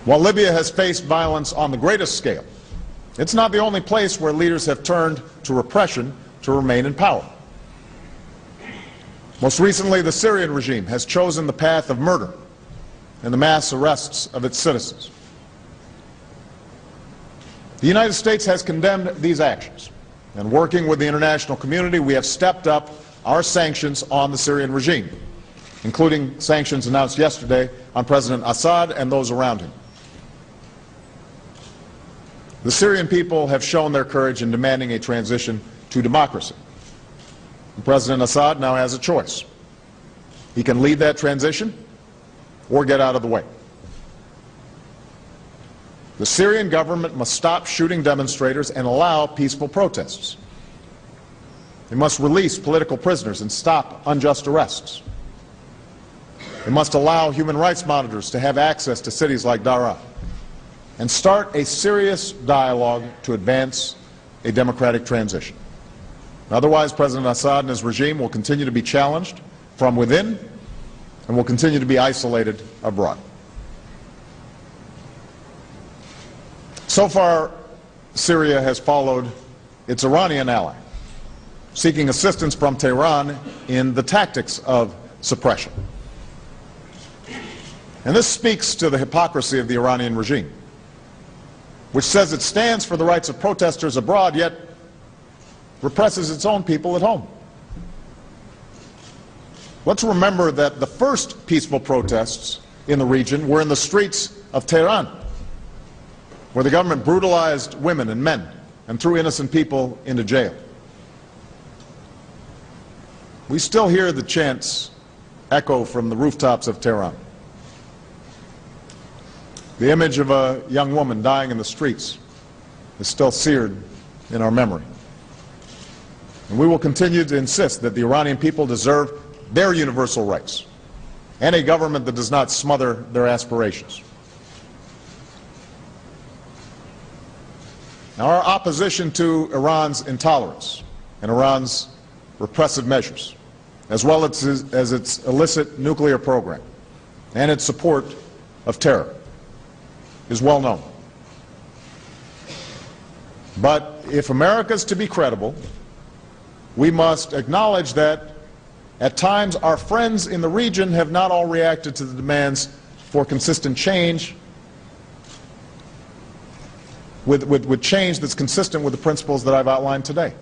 While Libya has faced violence on the greatest scale, it's not the only place where leaders have turned to repression to remain in power. Most recently, the Syrian regime has chosen the path of murder and the mass arrests of its citizens. The United States has condemned these actions, and working with the international community, we have stepped up our sanctions on the Syrian regime, including sanctions announced yesterday on President Assad and those around him. The Syrian people have shown their courage in demanding a transition to democracy. And President Assad now has a choice. He can lead that transition or get out of the way. The Syrian government must stop shooting demonstrators and allow peaceful protests. They must release political prisoners and stop unjust arrests. They must allow human rights monitors to have access to cities like Daraa and start a serious dialogue to advance a democratic transition. Otherwise, President Assad and his regime will continue to be challenged from within and will continue to be isolated abroad. So far, Syria has followed its Iranian ally, seeking assistance from Tehran in the tactics of suppression. And this speaks to the hypocrisy of the Iranian regime, which says it stands for the rights of protesters abroad, yet represses its own people at home. Let's remember that the first peaceful protests in the region were in the streets of Tehran, where the government brutalized women and men and threw innocent people into jail. We still hear the chants echo from the rooftops of Tehran. The image of a young woman dying in the streets is still seared in our memory. And we will continue to insist that the Iranian people deserve their universal rights and a government that does not smother their aspirations. Now, our opposition to Iran's intolerance and Iran's repressive measures, as well as its illicit nuclear program and its support of terror, is well known. But if America is to be credible, we must acknowledge that at times our friends in the region have not all reacted to the demands for consistent change with change that's consistent with the principles that I've outlined today.